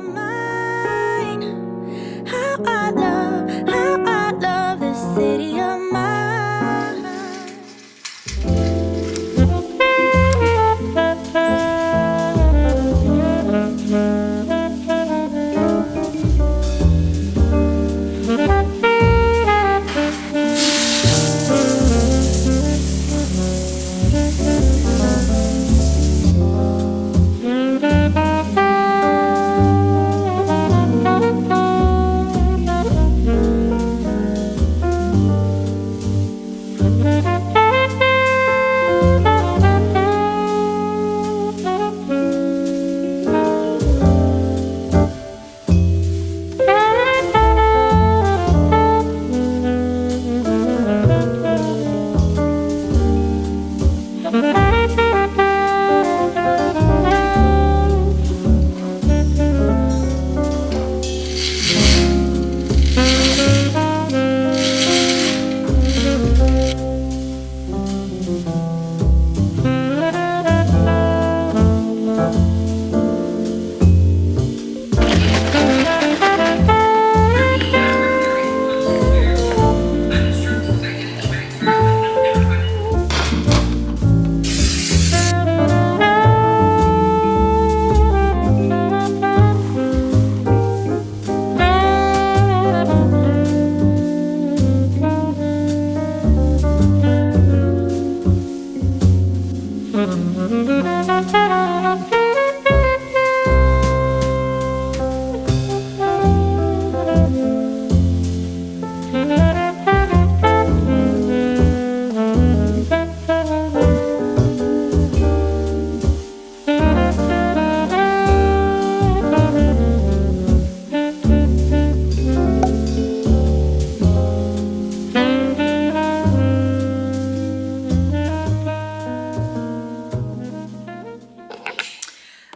of mine. How I love this city of mine.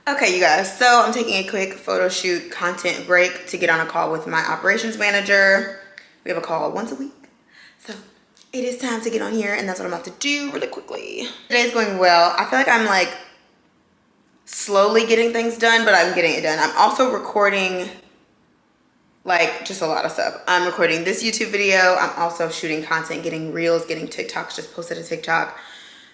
Okay, you guys, so I'm taking a quick photo shoot content break to get on a call with my operations manager. We have a call once a week. So it is time to get on here, and that's what I'm about to do really quickly. Today's going well. I feel like I'm like slowly getting things done, but I'm getting it done. I'm also recording like just a lot of stuff. I'm recording this YouTube video. I'm also shooting content, getting reels, getting TikToks. Just posted a TikTok,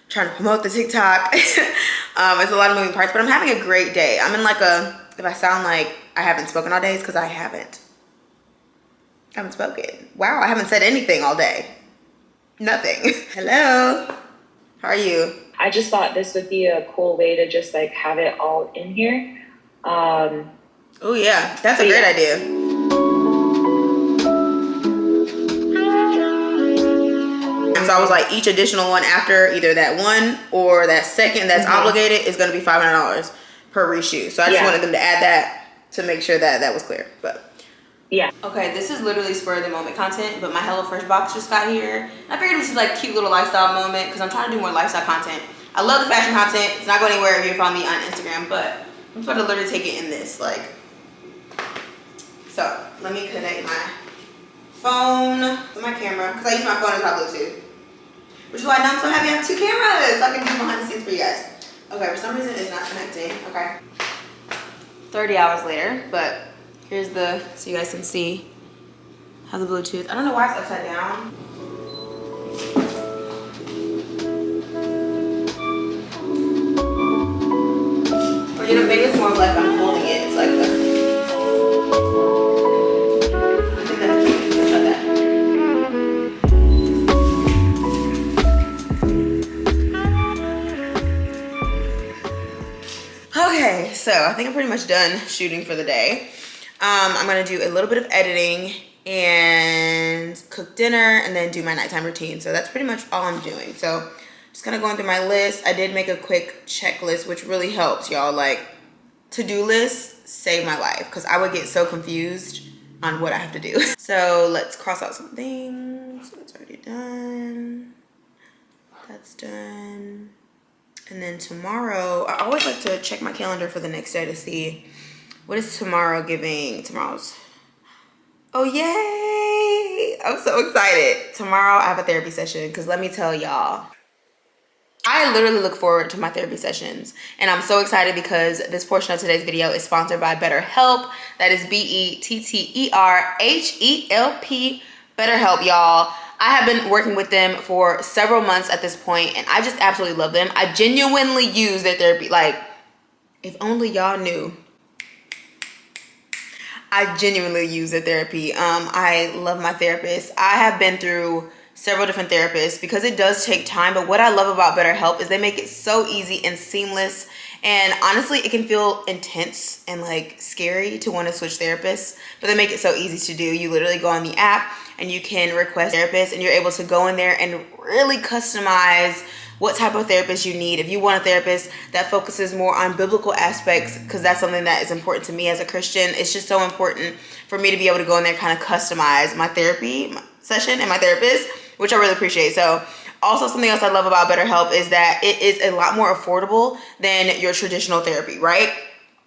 trying to promote the TikTok. It's a lot of moving parts, but I'm having a great day. I'm in like a, if I sound like I haven't spoken all day, it's because I haven't spoken. Wow, I haven't said anything all day. Nothing. Hello, how are you? I just thought this would be a cool way to just like have it all in here. Oh yeah, that's a great idea. So I was like, each additional one after either that one or that second that's obligated is going to be $500 per reshoot. So I just wanted them to add that to make sure that that was clear. But yeah. Okay, this is literally spur of the moment content, but my HelloFresh box just got here. I figured this is like a cute little lifestyle moment because I'm trying to do more lifestyle content. I love the fashion content. It's not going anywhere if you follow me on Instagram, but I'm supposed to literally take it in this. Like, so let me connect my phone to my camera because I use my phone as my Bluetooth. Which is why now I'm so happy I have two cameras. So I can do behind the scenes for you guys. Okay, for some reason it's not connecting. Okay. 30 hours later, but here's the, so you guys can see how the Bluetooth, I don't know why it's upside down. Or you know, maybe it's more of like I'm holding it. It's like the, I think that's cute. Let's try that. Okay, so I think I'm pretty much done shooting for the day. I'm gonna do a little bit of editing and cook dinner and then do my nighttime routine. So that's pretty much all I'm doing. So just kind of going through my list. I did make a quick checklist, which really helps y'all. Like, to-do lists save my life because I would get so confused on what I have to do. So let's cross out some things. That's already done. That's done. And then tomorrow, I always like to check my calendar for the next day to see what is tomorrow giving. Tomorrow's, oh yay! I'm so excited. Tomorrow I have a therapy session because let me tell y'all, I literally look forward to my therapy sessions, and I'm so excited because this portion of today's video is sponsored by BetterHelp. That is BetterHelp, BetterHelp, y'all. I have been working with them for several months at this point, and I just absolutely love them. I genuinely use their therapy. Like, if only y'all knew. I genuinely use their therapy. I love my therapist. I have been through several different therapists because it does take time, but what I love about BetterHelp is they make it so easy and seamless, and honestly it can feel intense and like scary to want to switch therapists, but they make it so easy to do. You literally go on the app and you can request a therapist, and you're able to go in there and really customize what type of therapist you need. If you want a therapist that focuses more on biblical aspects, because that's something that is important to me as a Christian, it's just so important for me to be able to go in there and kind of customize my therapy session and my therapist, which I really appreciate. So also something else I love about BetterHelp is that it is a lot more affordable than your traditional therapy, right?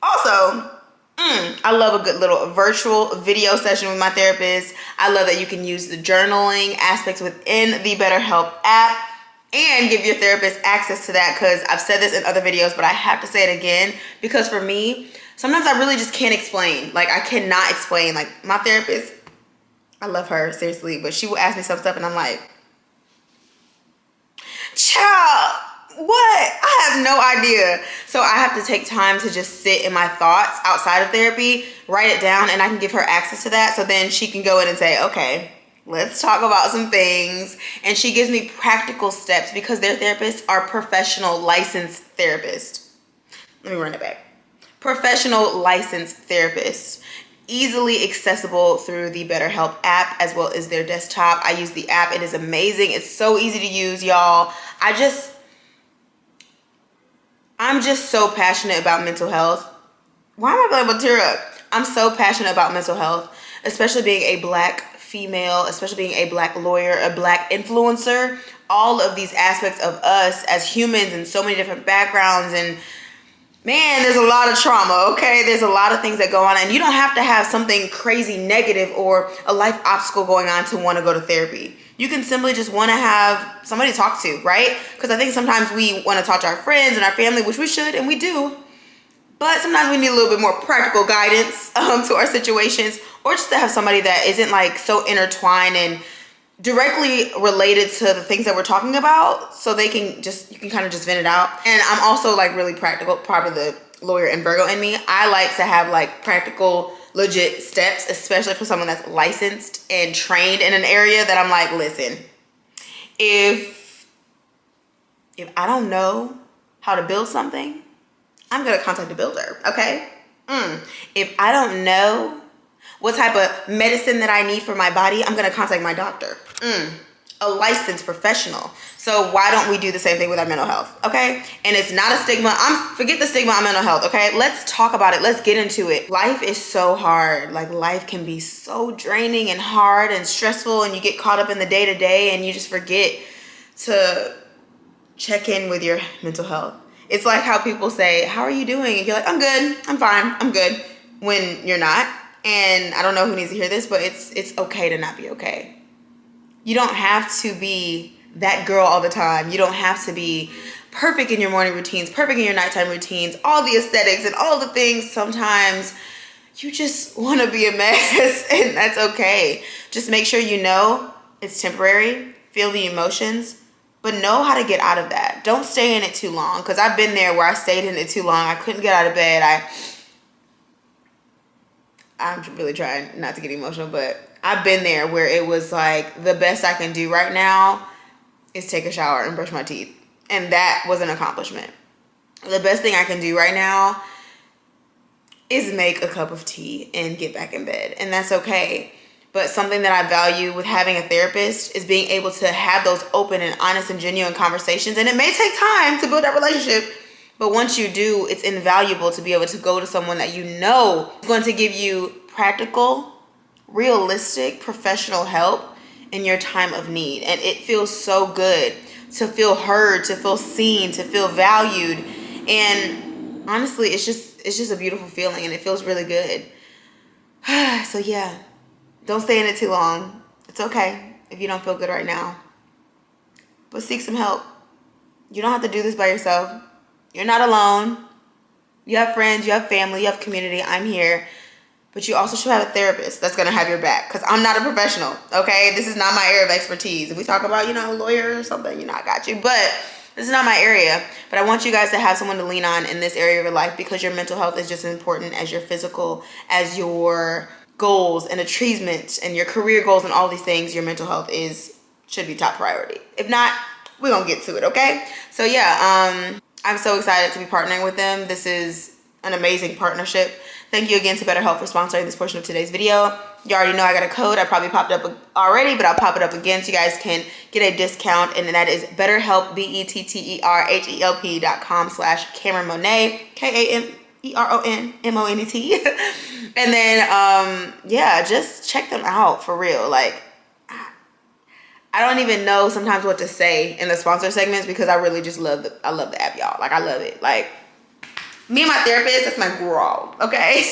Also, I love a good little virtual video session with my therapist. I love that you can use the journaling aspects within the BetterHelp app and give your therapist access to that, because I've said this in other videos, but I have to say it again because for me, sometimes I really just can't explain. Like, I cannot explain. Like, my therapist, I love her, seriously, but she will ask me some stuff and I'm like, child, what? I have no idea. So I have to take time to just sit in my thoughts outside of therapy, write it down, and I can give her access to that. So then she can go in and say, okay, let's talk about some things. And she gives me practical steps because their therapists are professional licensed therapists. Let me run it back. Professional licensed therapists. Easily accessible through the BetterHelp app as well as their desktop. I use the app. It is amazing. It's so easy to use, y'all. I'm just so passionate about mental health. Why am I going to tear up? I'm so passionate about mental health, especially being a Black female, especially being a Black lawyer, a Black influencer. All of these aspects of us as humans in so many different backgrounds, and man, there's a lot of trauma, okay? There's a lot of things that go on, and you don't have to have something crazy negative or a life obstacle going on to want to go to therapy. You can simply just want to have somebody to talk to, right? Because I think sometimes we want to talk to our friends and our family, which we should, and we do. But sometimes we need a little bit more practical guidance to our situations, or just to have somebody that isn't like so intertwined and directly related to the things that we're talking about, so you can kind of just vent it out. And I'm also like really practical, probably the lawyer and Virgo in me. I like to have like practical, legit steps, especially for someone that's licensed and trained in an area that I'm like, listen, if I don't know how to build something, I'm gonna contact the builder, okay? If I don't know what type of medicine that I need for my body, I'm gonna contact my doctor. A licensed professional. So why don't we do the same thing with our mental health, okay? And it's not a stigma. Forget the stigma on mental health, okay? Let's talk about it. Let's get into it. Life is so hard. Like, life can be so draining and hard and stressful, and you get caught up in the day-to-day and you just forget to check in with your mental health. It's like how people say, how are you doing? And you're like, I'm good, I'm fine, I'm good, when you're not. And I don't know who needs to hear this, but it's okay to not be okay. You don't have to be that girl all the time. You don't have to be perfect in your morning routines, perfect in your nighttime routines, all the aesthetics and all the things. Sometimes you just want to be a mess, and that's okay. Just make sure you know it's temporary, feel the emotions, but know how to get out of that. Don't stay in it too long, because I've been there where I stayed in it too long. I couldn't get out of bed. I'm really trying not to get emotional, but I've been there where it was like, the best I can do right now is take a shower and brush my teeth. And that was an accomplishment. The best thing I can do right now is make a cup of tea and get back in bed. And that's okay. But something that I value with having a therapist is being able to have those open and honest and genuine conversations. And it may take time to build that relationship, but once you do, it's invaluable to be able to go to someone that you know is going to give you practical, realistic, professional help in your time of need. And it feels so good to feel heard, to feel seen, to feel valued. And honestly, it's just a beautiful feeling, and it feels really good. So yeah, don't stay in it too long. It's okay if you don't feel good right now, but seek some help. You don't have to do this by yourself. You're not alone. You have friends, you have family, you have community. I'm here. But you also should have a therapist that's going to have your back, because I'm not a professional, okay? This is not my area of expertise. If we talk about, a lawyer or something, I got you. But this is not my area. But I want you guys to have someone to lean on in this area of your life, because your mental health is just as important as your physical, as your goals and achievements and your career goals and all these things. Your mental health should be top priority. If not, we're going to get to it, okay? So yeah, I'm so excited to be partnering with them. This is an amazing partnership. Thank you again to BetterHelp for sponsoring this portion of today's video. You already know I got a code. I probably popped up already, but I'll pop it up again so you guys can get a discount. And that is BetterHelp, BetterHelp.com/Kameron Monet, KameronMonet. And then, yeah, just check them out for real. Like, I don't even know sometimes what to say in the sponsor segments, because I really just love the app, y'all. Like, I love it. Like, me and my therapist, that's my girl, okay?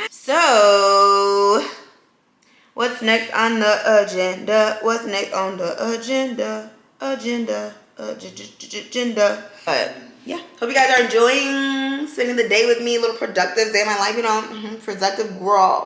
So, what's next on the agenda? What's next on the agenda? Agenda. But, yeah. Hope you guys are enjoying spending the day with me. A little productive day of my life, productive girl.